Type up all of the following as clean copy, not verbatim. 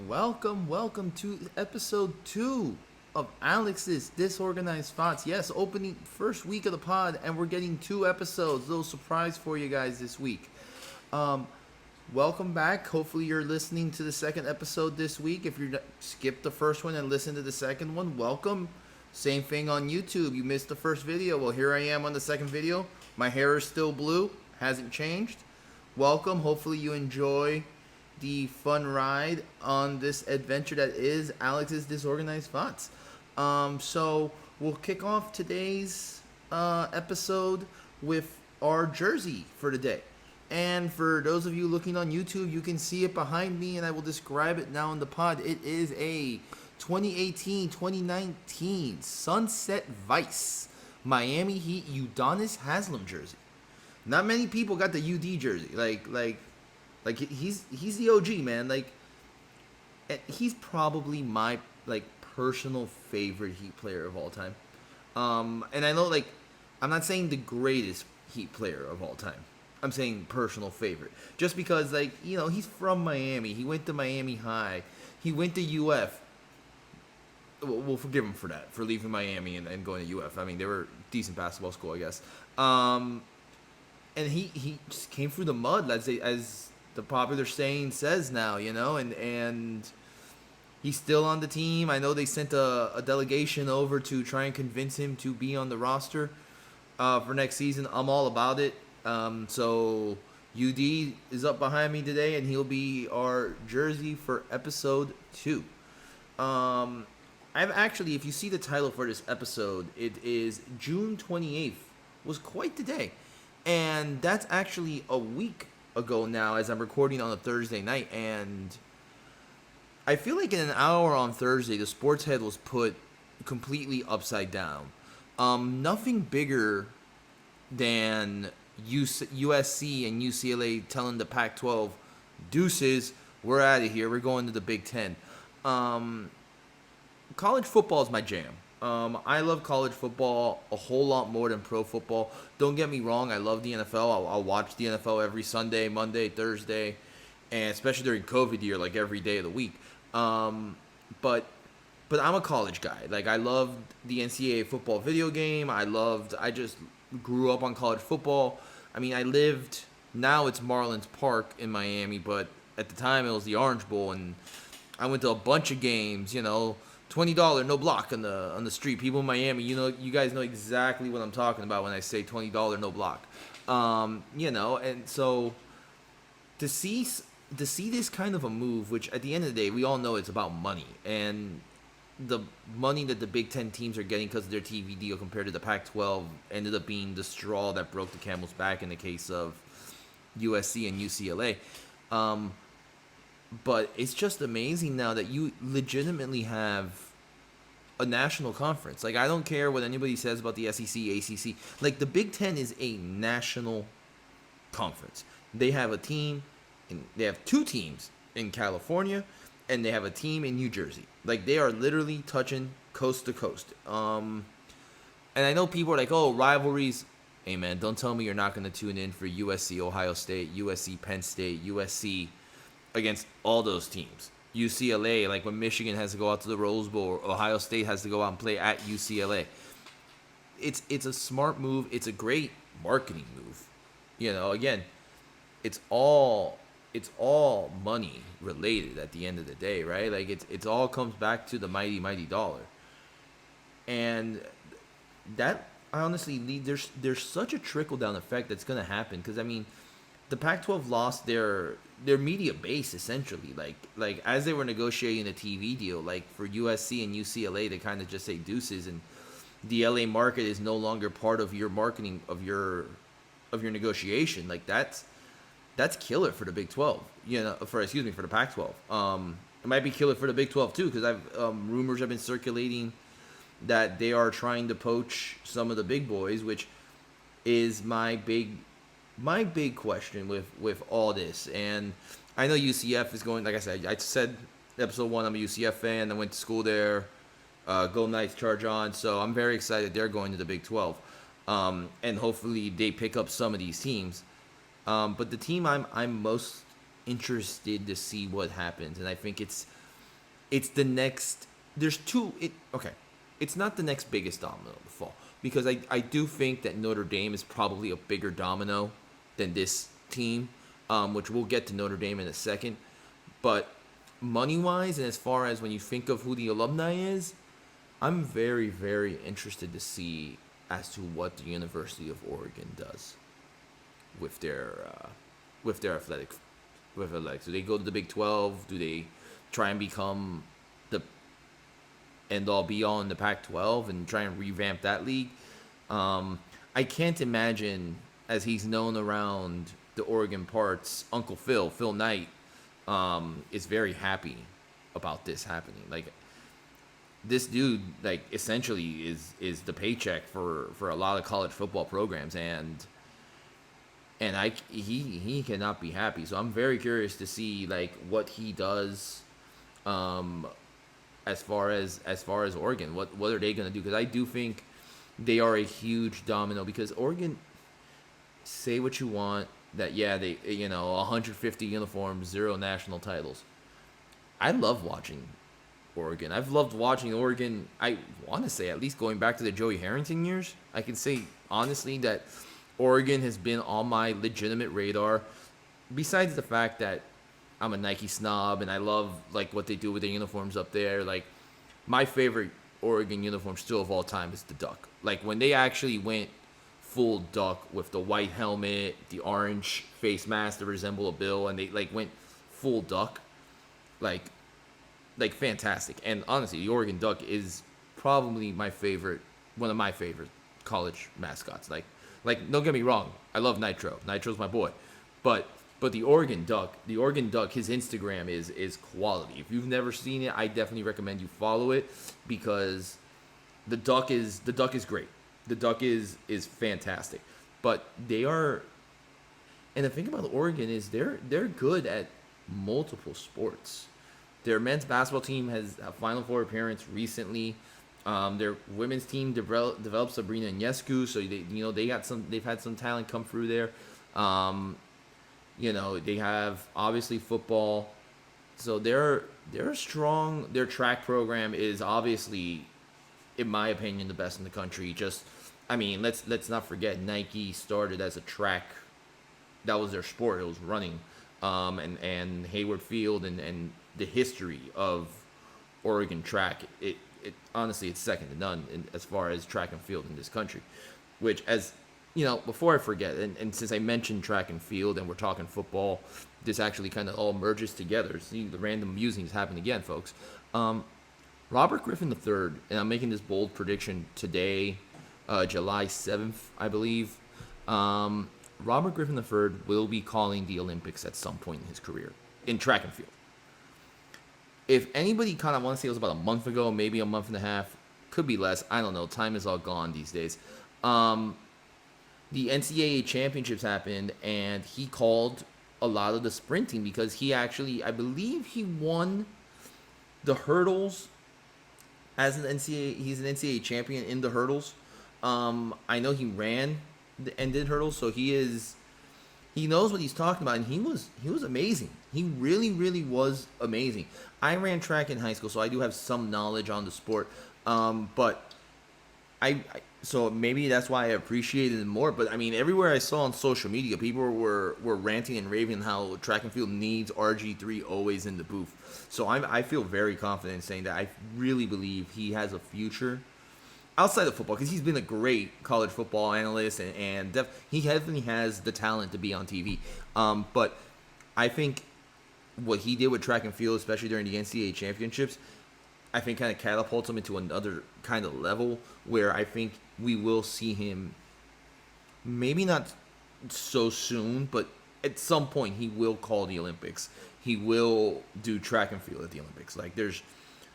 welcome to episode 2 of Alex's Disorganized Thoughts. Yes, opening first week of the pod, and we're getting 2 episodes. Little surprise for you guys this week. Um, Welcome back. Hopefully, you're listening to the second episode this week. If you skipped the first one and listened to the second one, welcome. Same thing on YouTube. You missed the first video. Well, here I am on the second video. My hair is still blue, hasn't changed. Welcome. Hopefully, you enjoy the fun ride on this adventure that is Alex's Disorganized Thoughts. So we'll kick off today's episode with our jersey for the day. And for those of you looking on YouTube, you can see it behind me, and I will describe it now in the pod. It is a 2018-2019 Sunset Vice Miami Heat Udonis Haslem jersey. Not many people got the UD jersey. Like he's the OG, man. Like, he's probably my personal favorite Heat player of all time. And I know, I'm not saying the greatest Heat player of all time. I'm saying personal favorite, just because he's from Miami. He went to Miami High. He went to UF. We'll forgive him for that, for leaving Miami and going to UF. I mean, they were a decent basketball school, I guess. And he just came through the mud, as the popular saying says now, and he's still on the team. I know they sent a delegation over to try and convince him to be on the roster for next season. I'm all about it. So UD is up behind me today, and he'll be our jersey for episode 2. I've actually, if you see the title for this episode, it is June 28th. Was quite the day. And that's actually a week ago now, as I'm recording on a Thursday night, and I feel like in an hour on Thursday, the sports head was put completely upside down. Nothing bigger than USC and UCLA telling the Pac-12, deuces, we're out of here, we're going to the Big Ten. College football is my jam. I love college football a whole lot more than pro football. Don't get me wrong, I love the NFL. I'll watch the NFL every Sunday, Monday, Thursday, and especially during COVID year, like every day of the week. But I'm a college guy. Like, I loved the NCAA football video game. I just grew up on college football. I mean, now it's Marlins Park in Miami, but at the time it was the Orange Bowl, and I went to a bunch of games, $20 no block on the street. People in Miami, you guys know exactly what I'm talking about when I say $20 no block. And so to see this kind of a move, which at the end of the day, we all know it's about money, and the money that the Big Ten teams are getting because of their TV deal compared to the Pac-12 ended up being the straw that broke the camel's back in the case of USC and UCLA. But it's just amazing now that you legitimately have a national conference. Like, I don't care what anybody says about the SEC, ACC. Like, the Big Ten is a national conference. They have they have 2 teams in California, and they have a team in New Jersey. Like, they are literally touching coast to coast. And I know people are like, oh, rivalries. Hey, man, don't tell me you're not going to tune in for USC, Ohio State, USC, Penn State, USC, against all those teams. UCLA, like when Michigan has to go out to the Rose Bowl, or Ohio State has to go out and play at UCLA. It's a smart move. It's a great marketing move. Again, it's all money related at the end of the day, right? Like, it's all comes back to the mighty, mighty dollar. And that, honestly, there's such a trickle-down effect that's going to happen, because, I mean, the Pac-12 lost their media base, essentially. Like as they were negotiating a TV deal, like for USC and UCLA, they kind of just say deuces, and the LA market is no longer part of your marketing of your negotiation. Like, that's killer for the Big 12. For the Pac-12. It might be killer for the Big 12 too, because rumors have been circulating that they are trying to poach some of the big boys, which is my big question with all this. And I know UCF is going, like I said episode 1, I'm a UCF fan. I went to school there. Go Knights, charge on. So I'm very excited they're going to the Big 12. And hopefully they pick up some of these teams. But the team I'm most interested to see what happens, and I think it's it's the next. There's two. Okay. It's not the next biggest domino to fall because I do think that Notre Dame is probably a bigger domino than this team, which we'll get to Notre Dame in a second. But money wise, and as far as when you think of who the alumni is, I'm very, very interested to see as to what the University of Oregon does with their athletics. Do they go to the Big 12? Do they try and become the end all be all in the Pac 12 and try and revamp that league? I can't imagine, as he's known around the Oregon parts, Uncle Phil Knight, is very happy about this happening. Like, this dude, like, essentially is the paycheck for a lot of college football programs, and he cannot be happy. So I'm very curious to see like what he does, as far as Oregon. What are they gonna do? Because I do think they are a huge domino. Because Oregon, say what you want, that yeah, they 150 uniforms, 0 national titles. I love watching Oregon. I've loved watching Oregon. I want to say at least going back to the Joey Harrington years. I can say honestly that Oregon has been on my legitimate radar. Besides the fact that I'm a Nike snob and I love like what they do with their uniforms up there. Like, my favorite Oregon uniform still of all time is the Duck. Like, when they actually went full Duck with the white helmet, the orange face mask to resemble a bill, and they like went full Duck, like fantastic. And honestly, the Oregon Duck is probably one of my favorite college mascots. Like don't get me wrong, I love Nitro. Nitro's my boy, but the Oregon Duck, his Instagram is quality. If you've never seen it, I definitely recommend you follow it because the Duck is great. The Duck is fantastic, but they are. And the thing about Oregon is they're good at multiple sports. Their men's basketball team has a Final Four appearance recently. Their women's team developed Sabrina Ionescu, so they've had some talent come through there. They have obviously football, so they're strong. Their track program is obviously, in my opinion, the best in the country. Let's not forget Nike started as a track. That was their sport. It was running, and Hayward Field and the history of Oregon track. It honestly, it's second to none as far as track and field in this country. Which, as before I forget, and since I mentioned track and field and we're talking football, this actually kind of all merges together. See, the random musings happen again, folks. Robert Griffin III, and I'm making this bold prediction today, July 7th, I believe. Robert Griffin III will be calling the Olympics at some point in his career in track and field. If anybody kind of want to say it was about a month ago, maybe a month and a half, could be less. I don't know. Time is all gone these days. The NCAA championships happened, and he called a lot of the sprinting because he actually, I believe, he won the hurdles as an NCAA. He's an NCAA champion in the hurdles. I know he ran and did hurdles, so he knows what he's talking about, and he was amazing. He really, really was amazing. I ran track in high school, so I do have some knowledge on the sport. But so maybe that's why I appreciated it more. But I mean, everywhere I saw on social media, people were ranting and raving how track and field needs RG3 always in the booth. So I feel very confident in saying that I really believe he has a future outside of football, because he's been a great college football analyst, and he definitely has the talent to be on TV. But I think what he did with track and field, especially during the NCAA championships, I think kind of catapults him into another kind of level where I think we will see him, maybe not so soon, but at some point he will call the Olympics. He will do track and field at the Olympics. Like, there's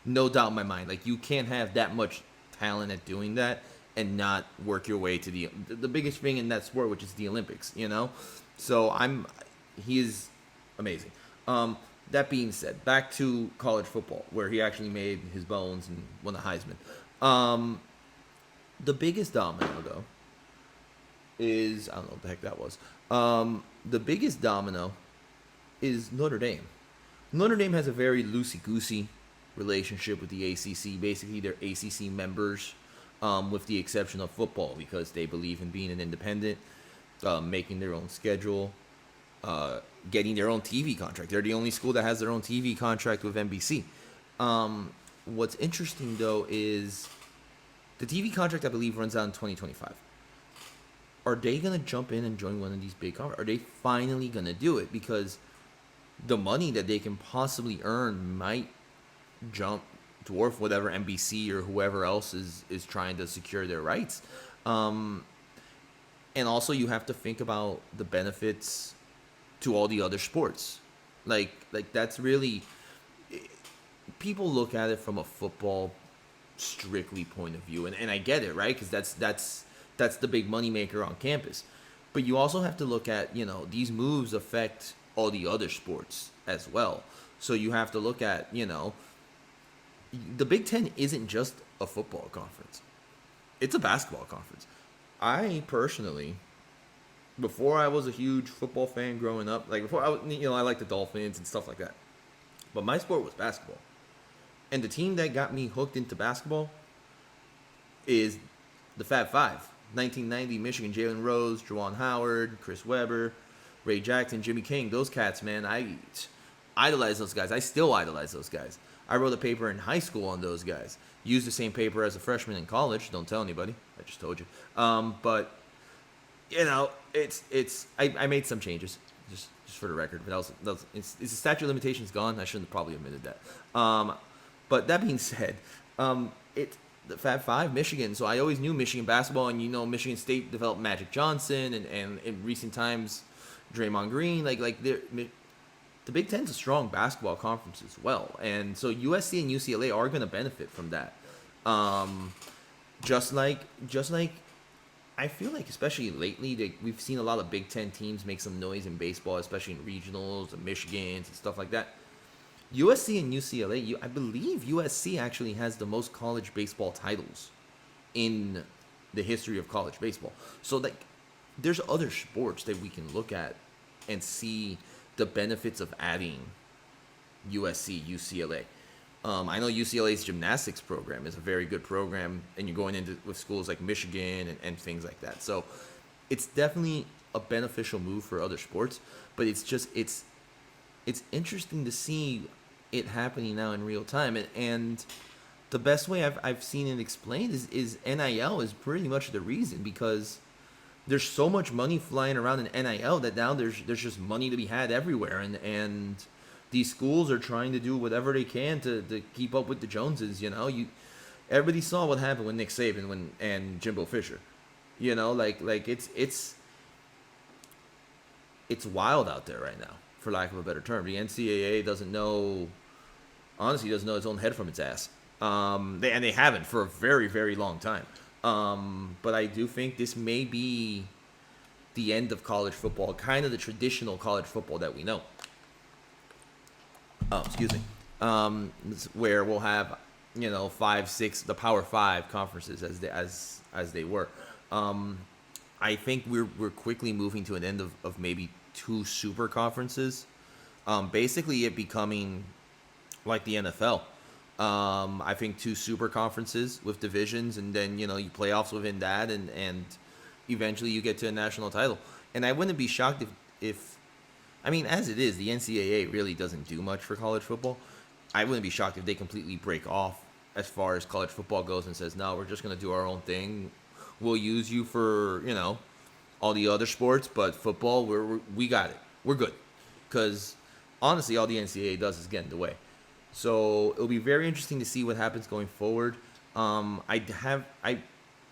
no doubt in my mind. Like, you can't have that much talent at doing that and not work your way to the biggest thing in that sport, which is the Olympics, So he is amazing. That being said, back to college football, where he actually made his bones and won the Heisman. The biggest domino, though, is, I don't know what the heck that was. The biggest domino is Notre Dame. Notre Dame has a very loosey-goosey relationship with the ACC. Basically, they're ACC members, with the exception of football, because they believe in being an independent, making their own schedule, getting their own TV contract. They're the only school that has their own TV contract with NBC. What's interesting, though, is the TV contract, I believe, runs out in 2025. Are they going to jump in and join one of these big conferences? Are they finally going to do it? Because the money that they can possibly earn might dwarf whatever NBC or whoever else is trying to secure their rights. And also, you have to think about the benefits to all the other sports. Like that's really, people look at it from a football strictly point of view, and I get it, right? Because that's the big moneymaker on campus. But you also have to look at, these moves affect all the other sports as well. So you have to look at, the Big Ten isn't just a football conference. It's a basketball conference. I personally, before I was a huge football fan growing up, like before I liked the Dolphins and stuff like that. But my sport was basketball. And the team that got me hooked into basketball is the Fab Five. 1990 Michigan, Jalen Rose, Juwan Howard, Chris Webber, Ray Jackson, Jimmy King. Those cats, man, I idolize those guys. I still idolize those guys. I wrote a paper in high school on those guys. Used the same paper as a freshman in college. Don't tell anybody. I just told you. But I made some changes, just for the record. But it's the statute of limitations gone. I shouldn't have probably admitted that. But that being said, the Fab Five, Michigan. So I always knew Michigan basketball, and Michigan State developed Magic Johnson, and in recent times, Draymond Green. The Big Ten's a strong basketball conference as well, and so USC and UCLA are going to benefit from that. Just like I feel like, especially lately, we've seen a lot of Big Ten teams make some noise in baseball, especially in regionals and Michigans and stuff like that. USC and UCLA, I believe USC actually has the most college baseball titles in the history of college baseball. So, there's other sports that we can look at and see the benefits of adding USC, UCLA. I know UCLA's gymnastics program is a very good program, and you're going into with schools like Michigan and things like that. So, it's definitely a beneficial move for other sports, but it's interesting to see it happening now in real time, and the best way I've seen it explained is NIL is pretty much the reason, because there's so much money flying around in NIL that now there's just money to be had everywhere, and these schools are trying to do whatever they can to keep up with the Joneses. Everybody saw what happened with Nick Saban and Jimbo Fisher. It's wild out there right now, for lack of a better term. The NCAA doesn't know its own head from its ass. They haven't for a very, very long time. But I do think this may be the end of college football, kind of the traditional college football that we know. Excuse me. Where we'll have, 5, 6, the Power 5 conferences as they were. I think we're quickly moving to an end of maybe 2 super conferences. Basically it becoming like the NFL. I think 2 super conferences with divisions, and then you playoffs within that, and eventually you get to a national title. And I wouldn't be shocked if as it is, the NCAA really doesn't do much for college football. I wouldn't be shocked if they completely break off as far as college football goes and says, no, we're just going to do our own thing. We'll use you for all the other sports, but football, we got it. We're good. Because honestly, all the NCAA does is get in the way. So it'll be very interesting to see what happens going forward. I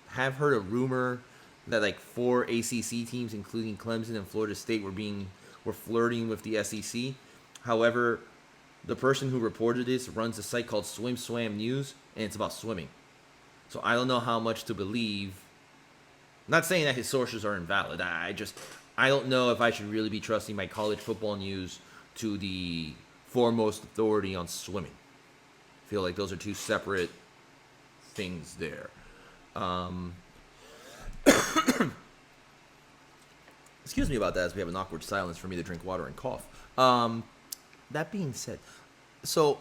have heard a rumor that 4 ACC teams, including Clemson and Florida State, were flirting with the SEC. However, the person who reported this runs a site called Swim Swam News, and it's about swimming. So I don't know how much to believe. I'm not saying that his sources are invalid. I don't know if I should really be trusting my college football news to the foremost authority on swimming. I feel like those are 2 separate things there. Excuse me about that, as we have an awkward silence for me to drink water and cough. That being said, so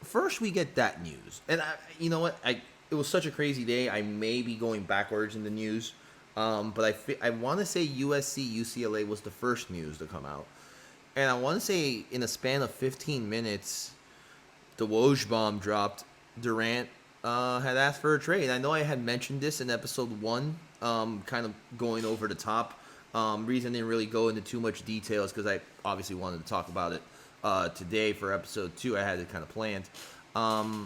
first we get that news, and you know what, it was such a crazy day. I may be going backwards in the news, but I want to say USC UCLA was the first news to come out, and I want to say in a span of 15 minutes, the Woj bomb dropped. Durant had asked for a trade. I know I had mentioned this in episode 1, kind of going over the top. Reason I didn't really go into too much details because I obviously wanted to talk about it today for episode 2. I had it kind of planned. Yeah,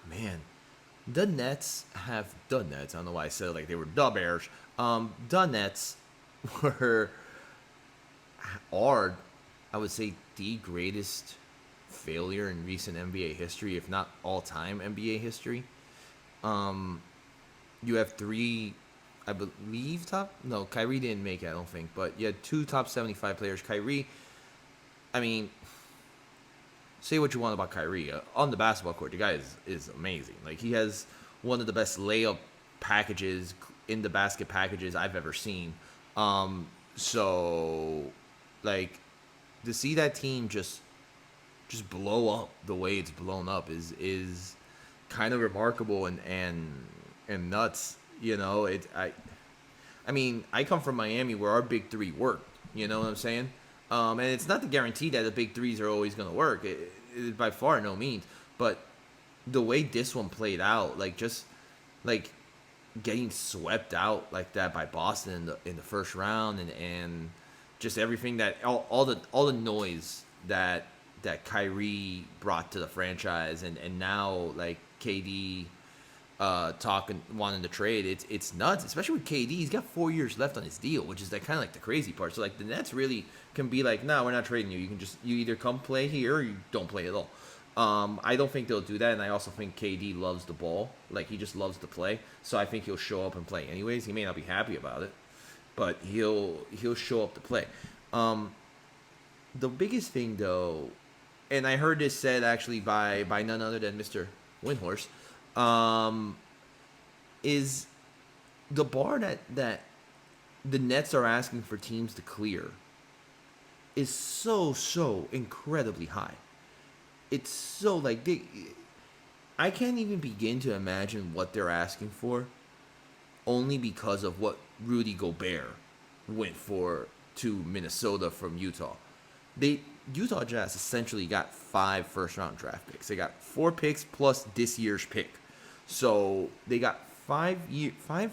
man, the Nets. I don't know why I said it like they were the Bears. The Nets were are, I would say, the greatest failure in recent NBA history, if not all time NBA history. Um, you have three, I believe, no, Kyrie didn't make it, I don't think, but you had two top 75 players. Kyrie, I mean, say what you want about Kyrie. On the basketball court, the guy is amazing. Like, he has one of the best layup packages, in the basket packages I've ever seen. So, like, to see that team just blow up the way it's blown up is kind of remarkable and nuts. You know, I mean, I come from Miami where our big three worked. You know what I'm saying? And it's not the guarantee that the big threes are always going to work. It by far no means. But the way this one played out, like, just like getting swept out like that by Boston in the first round, and just everything that all the noise that Kyrie brought to the franchise, and now like KD talking, wanting to trade. It's nuts, especially with KD. He's got 4 years left on his deal, which is like kind of like the crazy part. So like the Nets really can be like, no, we're not trading you. You either come play here or you don't play at all. I don't think they'll do that, and I also think KD loves the ball. Like, he just loves to play. So I think he'll show up and play anyways. He may not be happy about it, but he'll show up to play. The biggest thing though, and I heard this said actually by none other than Mr. Windhorse, is the bar that the Nets are asking for teams to clear is so incredibly high. It's so like I can't even begin to imagine what they're asking for, only because of what Rudy Gobert went for to Minnesota from Utah. Utah Jazz essentially got 5 first-round draft picks. They got 4 picks plus this year's pick. So they got 5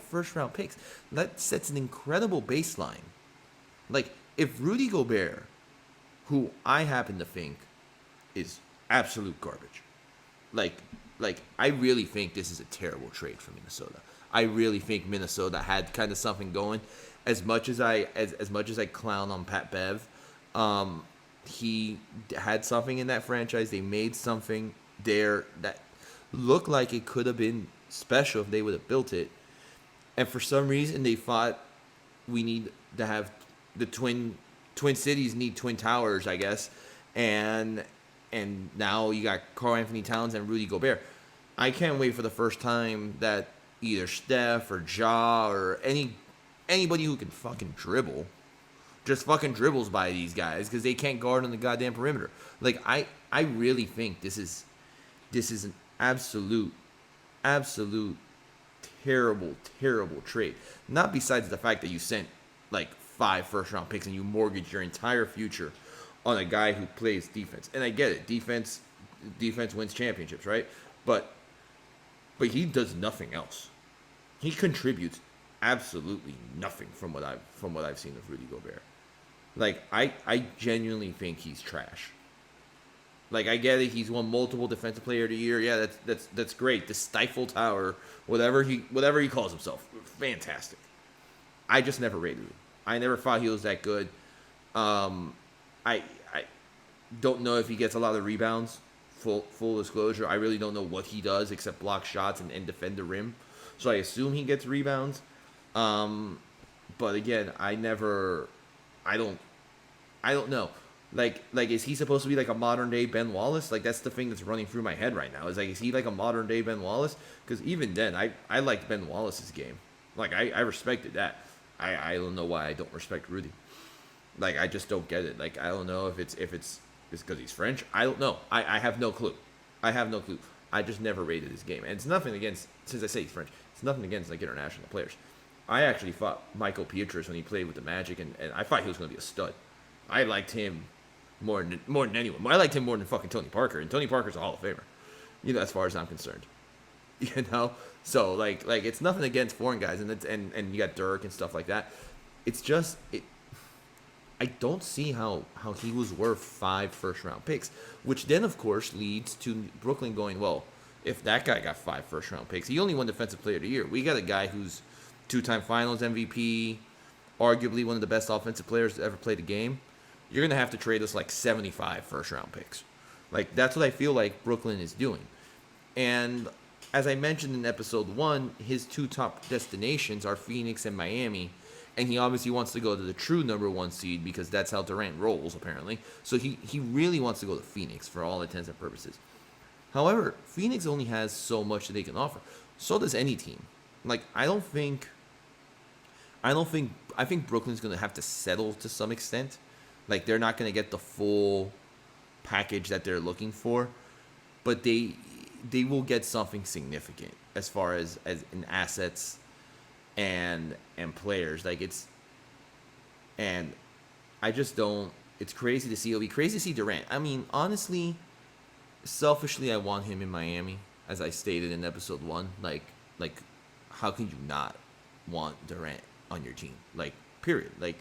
first-round picks. That sets an incredible baseline. Like, if Rudy Gobert, who I happen to think is absolute garbage, like I really think this is a terrible trade for Minnesota. I really think Minnesota had kind of something going. As much as I clown on Pat Bev, he had something in that franchise. They made something there that looked like it could have been special if they would have built it. And for some reason, they thought we need to have the twin cities need twin towers, I guess. And now you got Karl Anthony Towns and Rudy Gobert. I can't wait for the first time that either Steph or Ja or anybody who can fucking dribble just fucking dribbles by these guys because they can't guard on the goddamn perimeter. Like, I really think this is an absolute terrible trade. Not besides the fact that you sent like 5 first-round picks and you mortgaged your entire future on a guy who plays defense. And I get it, defense wins championships, right? But he does nothing else. He contributes absolutely nothing from what I've seen of Rudy Gobert. Like, I genuinely think he's trash. Like, I get it, he's won multiple Defensive Player of the Year. Yeah, that's great. The Stifle Tower, whatever he calls himself, fantastic. I just never rated him. I never thought he was that good. I don't know if he gets a lot of rebounds. Full disclosure, I really don't know what he does except block shots and defend the rim. So I assume he gets rebounds. But again, I don't know. Like, is he supposed to be like a modern day Ben Wallace? Like, that's the thing that's running through my head right now. Is he like a modern day Ben Wallace? Because even then, I liked Ben Wallace's game. Like, I respected that. I don't know why I don't respect Rudy. Like, I just don't get it. Like, I don't know if it's Is it because he's French? I don't know. I have no clue. I have no clue. I just never rated his game. And it's nothing against, since I say he's French, it's nothing against like international players. I actually fought Michael Pietrus when he played with the Magic, and I thought he was going to be a stud. I liked him more than anyone. I liked him more than fucking Tony Parker, and Tony Parker's a Hall of Famer. As far as I'm concerned. So like it's nothing against foreign guys, and you got Dirk and stuff like that. It's just I don't see how he was worth 5 first-round picks, which then, of course, leads to Brooklyn going, well, if that guy got 5 first-round picks, he only won Defensive Player of the Year. We got a guy who's 2-time Finals MVP, arguably one of the best offensive players to ever play the game. You're going to have to trade us like 75 first-round picks. Like, that's what I feel like Brooklyn is doing. And as I mentioned in episode 1, his 2 top destinations are Phoenix and Miami. And he obviously wants to go to the true number 1 seed because that's how Durant rolls, apparently. So he really wants to go to Phoenix for all intents and purposes. However, Phoenix only has so much that they can offer. So does any team. Like, I think Brooklyn's going to have to settle to some extent. Like, they're not going to get the full package that they're looking for. But they will get something significant as far as in assets and players. And I just don't. It's crazy to see. It'll be crazy to see Durant. I mean, honestly, selfishly, I want him in Miami, as I stated in episode 1. Like, how can you not want Durant on your team? Like, period. Like,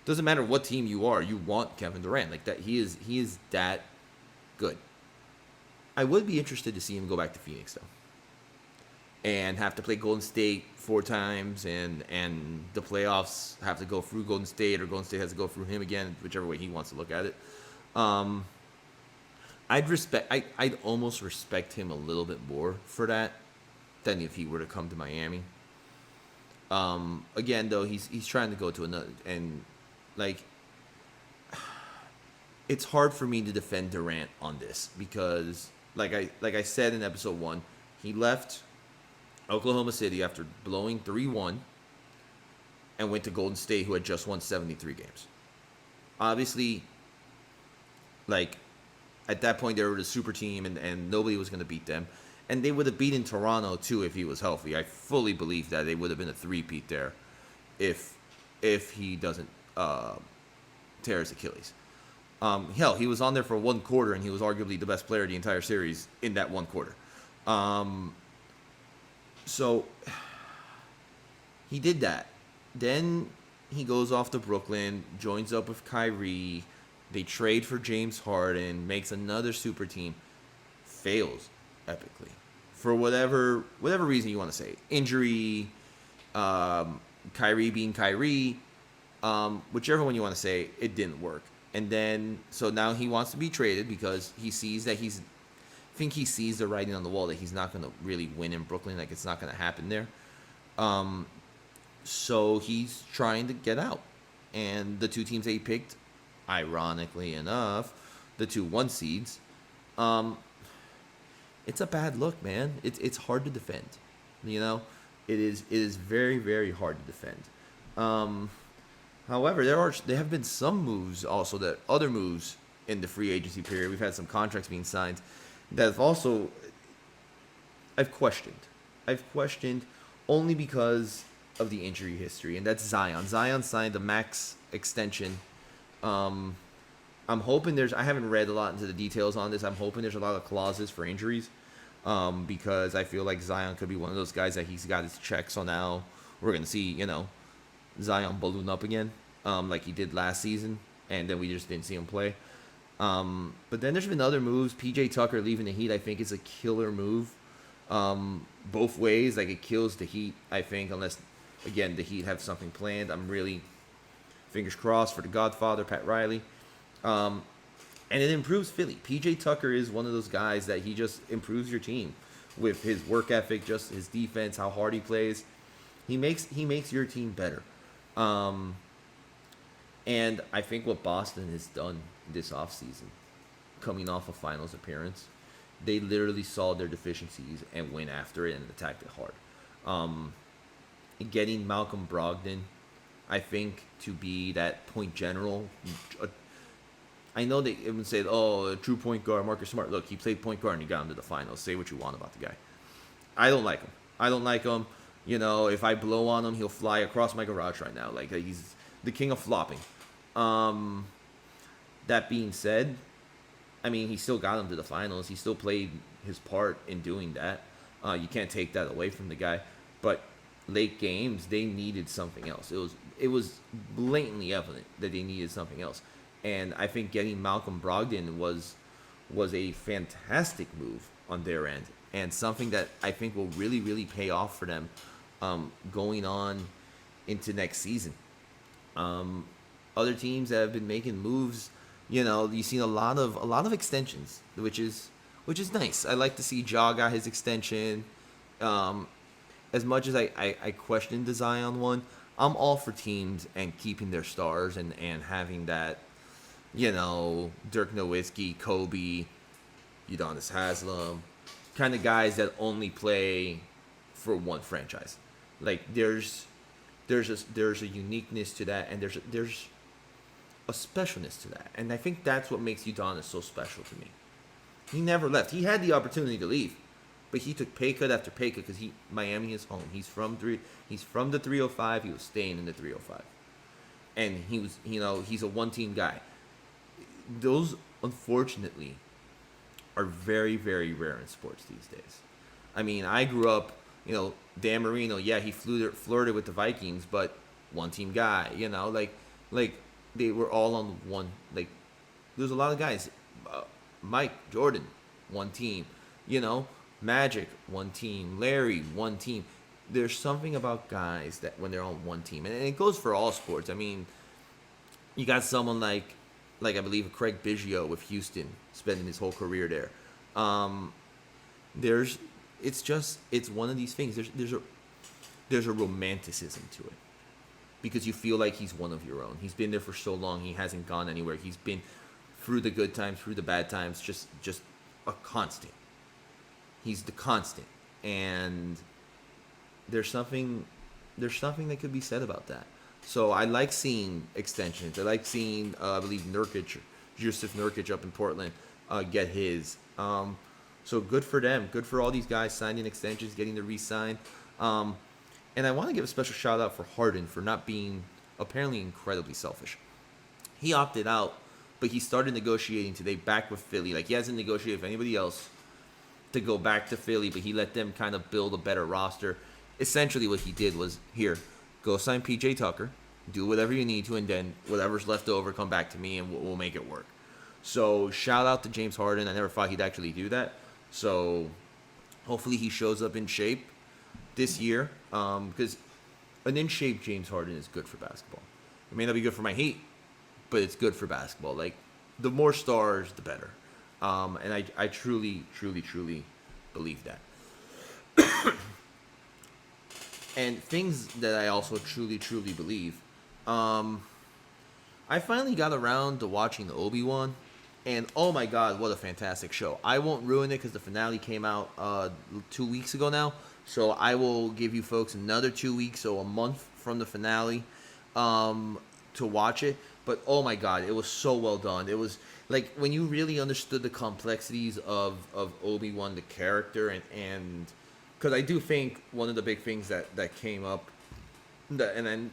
doesn't matter what team you are, you want Kevin Durant. Like that, he is that good. I would be interested to see him go back to Phoenix though, and have to play Golden State 4 times, and the playoffs have to go through Golden State, or Golden State has to go through him again, whichever way he wants to look at it. I'd almost respect him a little bit more for that than if he were to come to Miami. Again though, he's trying to go to another, and like, it's hard for me to defend Durant on this because like I said in episode 1, he left Oklahoma City after blowing 3-1 and went to Golden State, who had just won 73 games. Obviously, like, at that point, they were the super team, and nobody was going to beat them. And they would have beaten Toronto, too, if he was healthy. I fully believe that they would have been a 3-peat there if he doesn't tear his Achilles. Hell, he was on there for 1 quarter, and he was arguably the best player of the entire series in that 1 quarter. So he did that. Then he goes off to Brooklyn, joins up with Kyrie. They trade for James Harden, makes another super team, fails epically for whatever reason you want to say. Injury, Kyrie being Kyrie, whichever one you want to say, it didn't work. And then, so now he wants to be traded because he sees that he sees the writing on the wall that he's not going to really win in Brooklyn. Like, it's not going to happen there. So he's trying to get out. And the 2 teams that he picked, ironically enough, the 2 1 seeds, it's a bad look, man. It's hard to defend. It is very, very hard to defend. However, there have been some moves also, that other moves in the free agency period. We've had some contracts being signed that have also I've questioned only because of the injury history, and that's Zion. Zion signed a max extension. I'm hoping I haven't read a lot into the details on this. I'm hoping there's a lot of clauses for injuries, because I feel like Zion could be one of those guys that he's got his check, so now we're going to see, Zion balloon up again, like he did last season, and then we just didn't see him play. But then there's been other moves. PJ Tucker leaving the Heat, I think, is a killer move. Both ways, like, it kills the Heat, I think, unless, again, the Heat have something planned. I'm really fingers crossed for the Godfather, Pat Riley. And it improves Philly. PJ Tucker is one of those guys that he just improves your team with his work ethic, just his defense, how hard he plays. He makes your team better. And I think what Boston has done this offseason, coming off a finals appearance, they literally saw their deficiencies and went after it and attacked it hard. Getting Malcolm Brogdon, I think, to be that point general, I know they even said, "Oh, a true point guard, Marcus Smart." Look, he played point guard and he got him to the finals. Say what you want about the guy. I don't like him. I don't like him. You know, if I blow on him, he'll fly across my garage right now. Like he's the king of flopping. Um, that being said, I mean, he still got him to the finals. He still played his part in doing that. You can't take that away from the guy. But late games, they needed something else. It was blatantly evident that they needed something else. And I think getting Malcolm Brogdon was a fantastic move on their end, and something that I think will really, really pay off for them going on into next season. Um, Other teams that have been making moves, you've seen a lot of extensions, which is nice. I like to see Ja got his extension. Um, as much as I question the Zion one, I'm all for teams and keeping their stars and having that, Dirk Nowitzki, Kobe, Udonis Haslam, kind of guys that only play for one franchise. Like there's a uniqueness to that, and there's a specialness to that, and I think that's what makes Udonis so special to me. He never left. He had the opportunity to leave, but he took pay cut after pay cut because Miami is home. He's from the 305. He was staying in the 305, and he's a one team guy. Those unfortunately are very, very rare in sports these days. I mean, I grew up, Dan Marino, yeah, he flirted with the Vikings, but one team guy, like they were all on one. Like there's a lot of guys, Mike Jordan, one team, Magic, one team, Larry, one team. There's something about guys that when they're on one team, and it goes for all sports. I mean, you got someone like I believe Craig Biggio with Houston, spending his whole career there. Um, there's it's one of these things. There's a romanticism to it because you feel like he's one of your own. He's been there for so long. He hasn't gone anywhere. He's been through the good times, through the bad times. Just a constant. He's the constant, and there's something that could be said about that. So I like seeing extensions. I like seeing, I believe, Jusuf Nurkic up in Portland, get his. So good for them. Good for all these guys signing extensions, getting to re-sign. And I want to give a special shout out for Harden for not being apparently incredibly selfish. He opted out, but he started negotiating today back with Philly. Like he hasn't negotiated with anybody else to go back to Philly, but he let them kind of build a better roster. Essentially what he did was, here, go sign PJ Tucker, do whatever you need to, and then whatever's left over, come back to me and we'll make it work. So shout out to James Harden. I never thought he'd actually do that. So hopefully he shows up in shape this year, because an in-shape James Harden is good for basketball. It may not be good for my Heat, but it's good for basketball. Like, the more stars, the better. And I truly, truly, truly believe that. And things that I also truly, truly believe. I finally got around to watching the Obi-Wan, and oh my god, what a fantastic show. I won't ruin it because the finale came out 2 weeks ago now, so I will give you folks another 2 weeks, so a month from the finale, to watch it. But oh my god, it was so well done. It was like when you really understood the complexities of Obi-Wan, the character, and because I do think one of the big things that came up, and then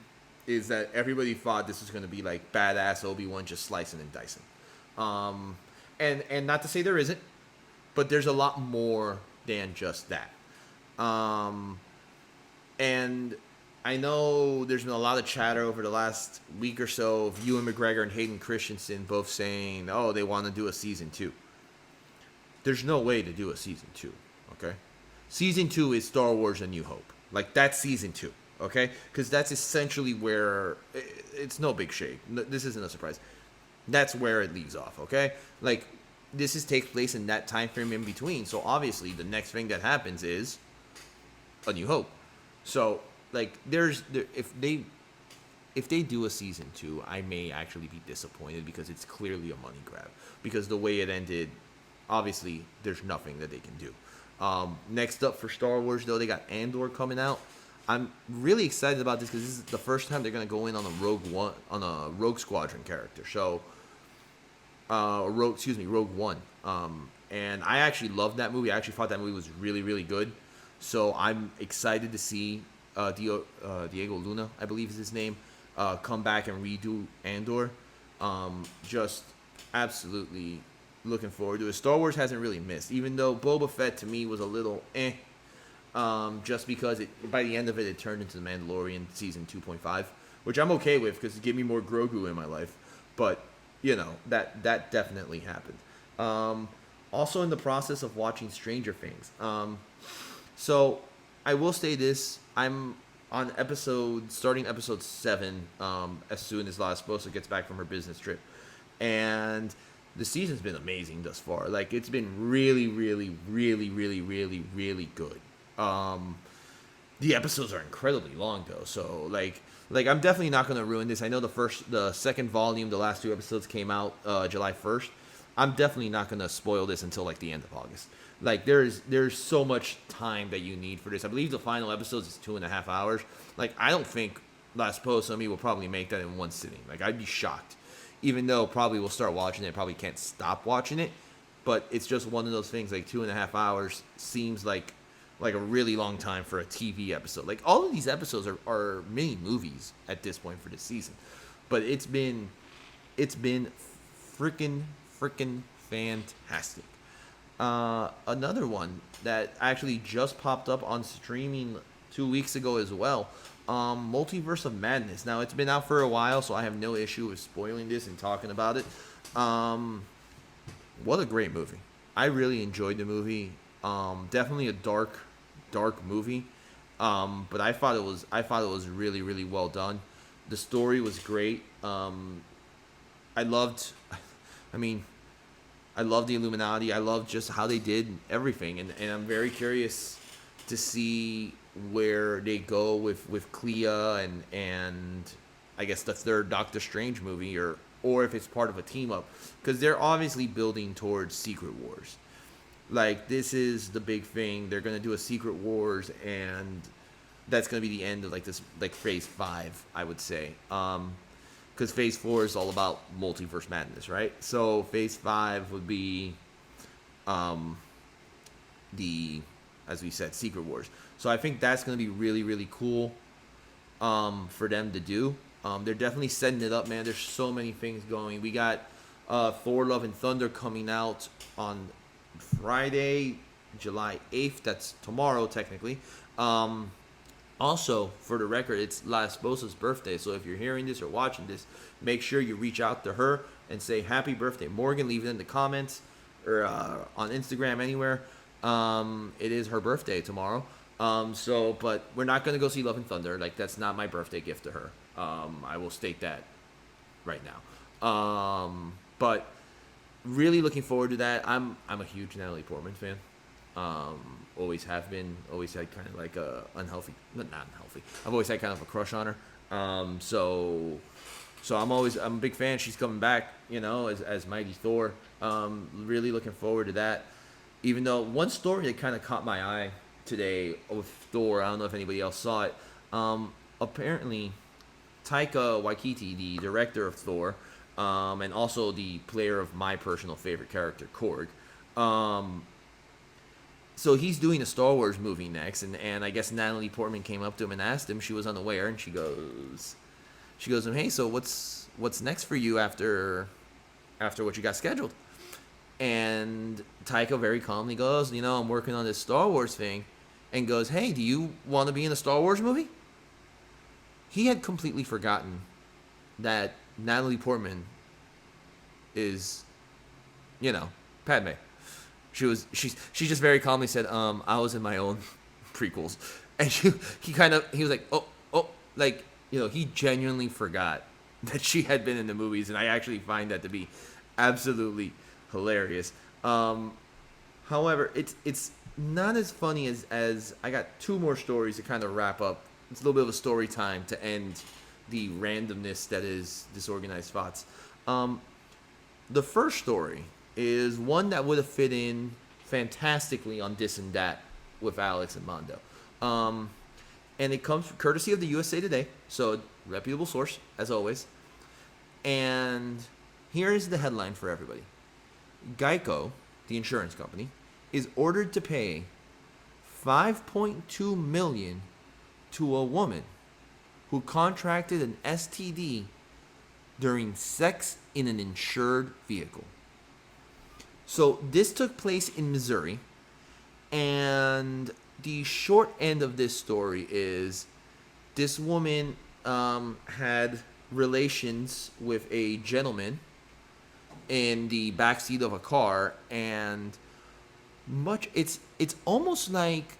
is that everybody thought this was going to be like badass Obi-Wan just slicing and dicing. And not to say there isn't, but there's a lot more than just that. And I know there's been a lot of chatter over the last week or so of Ewan McGregor and Hayden Christensen both saying, oh, they want to do a season 2. There's no way to do a season 2, okay? Season 2 is Star Wars A New Hope. Like, that's season 2, okay? Because that's essentially where, it's no big shade. This isn't a surprise. That's where it leaves off, okay? Like, takes place in that time frame in between. So, obviously, the next thing that happens is A New Hope. So, like, if they do a season 2, I may actually be disappointed because it's clearly a money grab. Because the way it ended, obviously, there's nothing that they can do. Next up for Star Wars, though, they got Andor coming out. I'm really excited about this because this is the first time they're going to go in on a Rogue Squadron character. So Rogue One. And I actually loved that movie. I actually thought that movie was really, really good. So I'm excited to see Diego Luna, I believe is his name, come back and redo Andor. Just absolutely looking forward to it. Star Wars hasn't really missed, even though Boba Fett to me was a little just because by the end of it, it turned into The Mandalorian season 2.5, which I'm okay with because it gave me more Grogu in my life. But that definitely happened. Also in the process of watching Stranger Things. So I will say this: I'm on starting episode 7. As soon as La Esposa gets back from her business trip, and the season's been amazing thus far. Like it's been really, really, really, really, really, really good. The episodes are incredibly long though, so like I'm definitely not gonna ruin this. I know the second volume, the last 2 episodes came out July 1st. I'm definitely not gonna spoil this until like the end of August. Like there's so much time that you need for this. I believe the final episodes is 2.5 hours. Like I don't think Last Post on Me will probably make that in one sitting. Like I'd be shocked. Even though probably we'll start watching it, probably can't stop watching it. But it's just one of those things. Like 2.5 hours seems like a really long time for a TV episode. Like all of these episodes are mini movies at this point for this season. But it's been freaking fantastic. Another one that actually just popped up on streaming 2 weeks ago as well. Multiverse of Madness. Now it's been out for a while, so I have no issue with spoiling this and talking about it. What a great movie! I really enjoyed the movie. Definitely a dark movie. But I thought it was really, really well done. The story was great. I loved the Illuminati. I loved just how they did everything, and I'm very curious to see where they go with Clea and I guess the third Doctor Strange movie, or if it's part of a team up, because they're obviously building towards Secret Wars. Like this is the big thing. They're gonna do a Secret Wars, and that's gonna be the end of like this Phase 5, I would say. Because Phase 4 is all about multiverse madness, right? So Phase 5 would be as we said, Secret Wars. So I think that's going to be really, really cool for them to do. They're definitely setting it up, man. There's so many things going. We got Thor Love and Thunder coming out on Friday, July 8th. That's tomorrow, technically. Also, for the record, it's La Esposa's birthday. So if you're hearing this or watching this, make sure you reach out to her and say happy birthday, Morgan. Leave it in the comments or on Instagram, anywhere. It is her birthday tomorrow. But we're not going to go see Love and Thunder. Like, that's not my birthday gift to her. I will state that right now. But really looking forward to that. I'm a huge Natalie Portman fan. Always have been. Always had kind of like a not unhealthy. I've always had kind of a crush on her. So I'm a big fan. She's coming back, as Mighty Thor. Really looking forward to that. Even though one story that kind of caught my eye today with Thor, I don't know if anybody else saw it. Apparently, Taika Waititi, the director of Thor, and also the player of my personal favorite character, Korg. So he's doing a Star Wars movie next, and I guess Natalie Portman came up to him and asked him. She was unaware, and she goes to him, "Hey, so what's next for you after what you got scheduled?" And Taika very calmly goes, "I'm working on this Star Wars thing," and goes, "Hey, do you want to be in a Star Wars movie?" He had completely forgotten that Natalie Portman is, Padme. She just very calmly said, "I was in my own prequels," and he was like, he genuinely forgot that she had been in the movies, and I actually find that to be absolutely hilarious. However, it's not as funny as I got 2 more stories to kind of wrap up. It's a little bit of a story time to end the randomness that is Disorganized Thoughts. The first story is one that would have fit in fantastically on This and That with Alex and Mondo. And it comes courtesy of the USA Today, so reputable source, as always. And Here is the headline for everybody. Geico, the insurance company, is ordered to pay $5.2 million to a woman who contracted an STD during sex in an insured vehicle. So this took place in Missouri, and the short end of this story is this woman had relations with a gentleman in the backseat of a car, and it's almost like,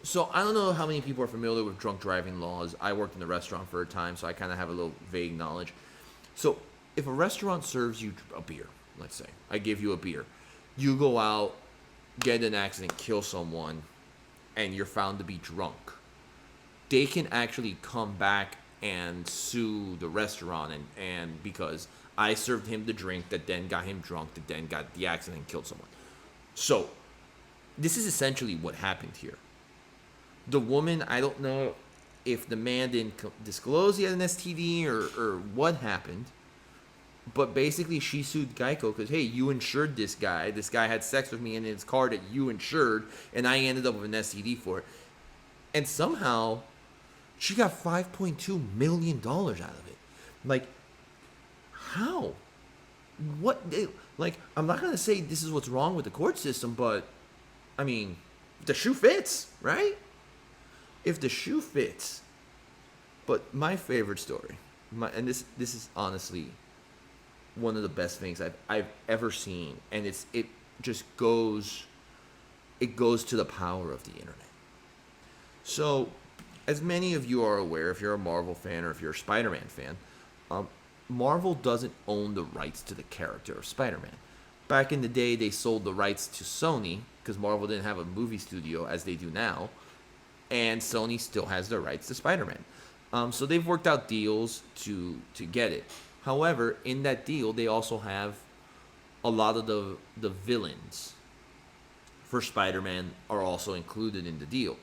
so I don't know how many people are familiar with drunk driving laws. I worked in a restaurant for a time, so I kind of have a little vague knowledge. So if a restaurant serves you a beer, let's say I give you a beer, you go out, get in an accident, kill someone, and you're found to be drunk, they can actually come back and sue the restaurant, and because I served him the drink that then got him drunk, that then got the accident and killed someone. So this is essentially what happened here. The woman, I don't know if the man didn't disclose he had an STD or what happened, but basically she sued Geico because, hey, you insured this guy. This guy had sex with me in his car that you insured, and I ended up with an STD for it. And somehow she got $5.2 million out of it. Like, how? What? Like, I'm not going to say this is what's wrong with the court system, but, I mean, the shoe fits, right? If the shoe fits. But my favorite story, and this is honestly one of the best things I've ever seen, and it just goes to the power of the internet. So, as many of you are aware, if you're a Marvel fan or if you're a Spider-Man fan, Marvel doesn't own the rights to the character of Spider-Man. Back in the day, they sold the rights to Sony because Marvel didn't have a movie studio as they do now, and Sony still has the rights to Spider-Man. So they've worked out deals to get it. However, in that deal, they also have a lot of the villains for Spider-Man are also included in the deal.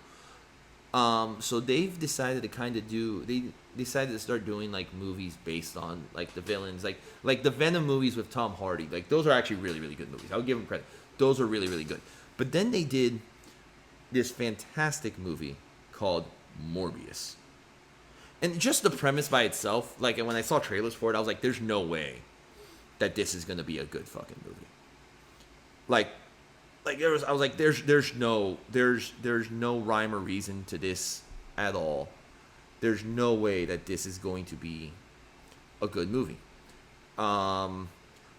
So they've decided to decided to start doing like movies based on like the villains, like the Venom movies with Tom Hardy. Like those are actually really, really good movies. I'll give them credit. Those are really, really good. But then they did this fantastic movie called Morbius. And just the premise by itself, like, and when I saw trailers for it, I was like, there's no way that this is going to be a good fucking movie. I was like, there's no rhyme or reason to this at all. There's no way that this is going to be a good movie. Lo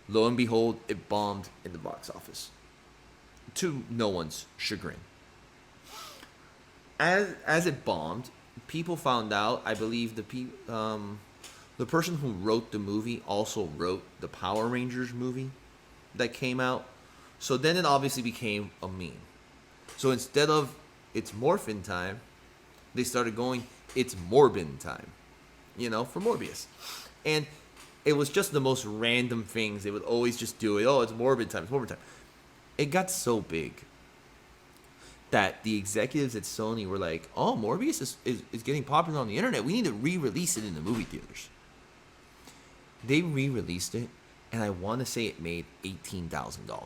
and behold, it bombed in the box office, to no one's chagrin. As it bombed, people found out. I believe the person who wrote the movie also wrote the Power Rangers movie that came out. So then it obviously became a meme. So instead of it's Morphin time, they started going, it's Morbin time, for Morbius. And it was just the most random things. They would always just do it. Oh, it's Morbin time. It's Morbin time. It got so big that the executives at Sony were like, oh, Morbius is getting popular on the internet. We need to re-release it in the movie theaters. They re-released it, and I want to say it made $18,000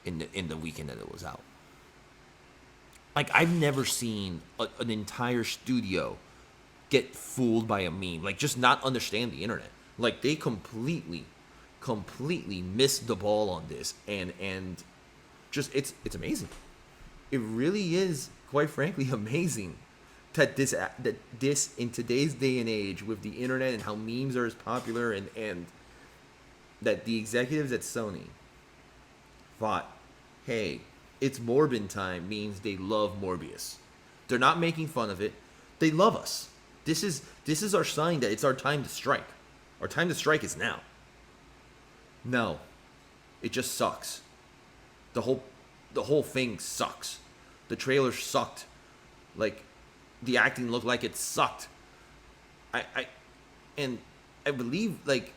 in the weekend that it was out. Like, I've never seen an entire studio get fooled by a meme. Like, just not understand the internet. Like, they completely missed the ball on this, and just it's amazing. It really is, quite frankly, amazing that this in today's day and age with the internet and how memes are as popular, and that the executives at Sony thought, hey, it's Morbin time means they love Morbius. They're not making fun of it. They love us. This is our sign that it's our time to strike. Our time to strike is now. No. It just sucks. The whole thing sucks. The trailer sucked. Like, the acting looked like it sucked. I believe like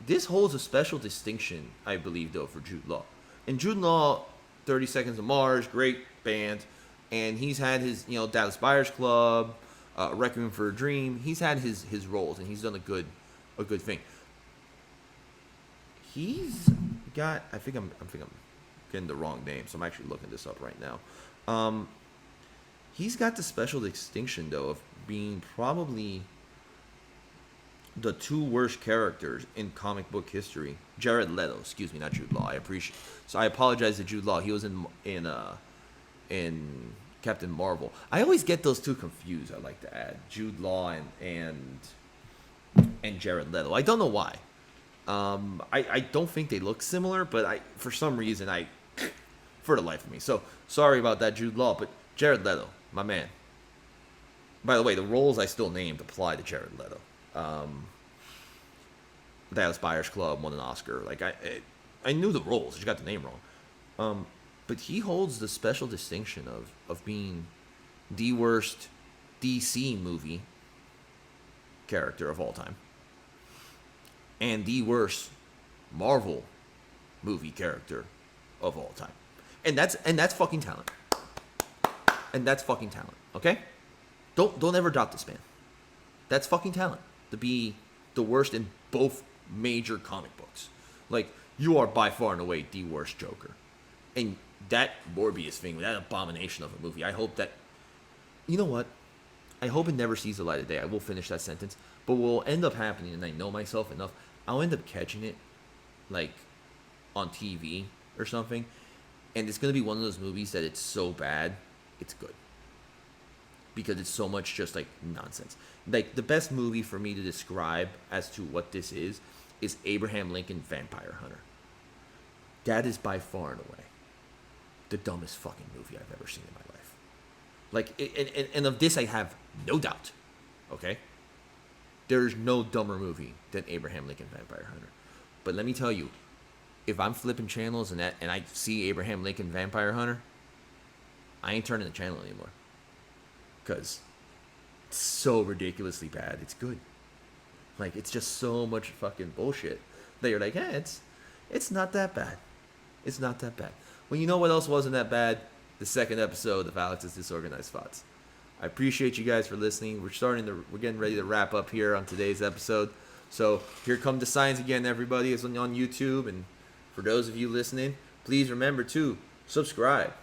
this holds a special distinction, I believe, though, for Jude Law. And Jude Law, 30 Seconds to Mars, great band, and he's had his, Dallas Buyers Club, Requiem for a Dream. He's had his roles, and he's done a good thing. He's got. I think I'm getting the wrong name, so I'm actually looking this up right now. He's got the special distinction though of being probably the two worst characters in comic book history. Jared Leto, excuse me, not Jude Law. I apologize to Jude Law. He was in Captain Marvel. I always get those two confused. I like to add Jude Law and Jared Leto. I don't know why. I don't think they look similar, but for some reason for the life of me. So sorry about that, Jude Law, but Jared Leto, my man. By the way, the roles I still named apply to Jared Leto. Dallas Buyers Club won an Oscar. Like I knew the roles. I just got the name wrong. But he holds the special distinction of being the worst DC movie character of all time and the worst Marvel movie character of all time. And that's fucking talent. And that's fucking talent. Okay? Don't ever doubt this man. That's fucking talent to be the worst in both major comic books. Like, you are by far and away the worst Joker. And that Morbius thing, that abomination of a movie, I hope that... You know what? I hope it never sees the light of day. I will finish that sentence. But what will end up happening, and I know myself enough, I'll end up catching it, like, on TV or something. And it's going to be one of those movies that it's so bad, it's good. Because it's so much just, like, nonsense. Like, the best movie for me to describe as to what this is Abraham Lincoln Vampire Hunter. That is by far and away the dumbest fucking movie I've ever seen in my life. Like, and of this I have no doubt. Okay? There's no dumber movie than Abraham Lincoln Vampire Hunter. But let me tell you, if I'm flipping channels and I see Abraham Lincoln Vampire Hunter, I ain't turning the channel anymore. Because it's so ridiculously bad. It's good. Like, it's just so much fucking bullshit that you're like, it's not that bad. It's not that bad. Well, you know what else wasn't that bad? The second episode of Alex's Disorganized Thoughts. I appreciate you guys for listening. We're getting ready to wrap up here on today's episode. So here come the signs again, everybody. It's on YouTube. And for those of you listening, please remember to subscribe,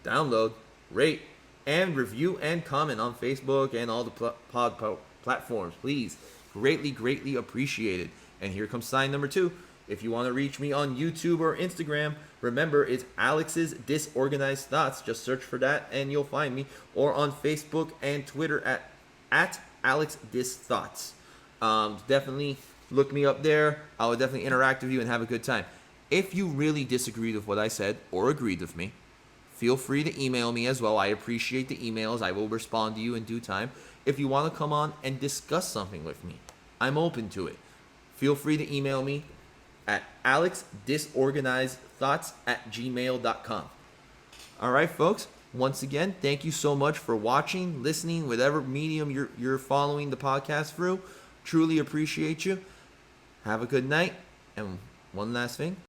download, rate, and review and comment on Facebook and all the platforms. Please, greatly appreciated. And here comes sign number 2. If you want to reach me on YouTube or Instagram, remember it's Alex's Disorganized Thoughts. Just search for that and you'll find me. Or on Facebook and Twitter at Alex Dis Thoughts. Definitely look me up there. I will definitely interact with you and have a good time. If you really disagreed with what I said or agreed with me, feel free to email me as well. I appreciate the emails. I will respond to you in due time. If you want to come on and discuss something with me, I'm open to it. Feel free to email me at alexdisorganizedthoughts@gmail.com. All right, folks. Once again, thank you so much for watching, listening, whatever medium you're following the podcast through. Truly appreciate you. Have a good night. And one last thing.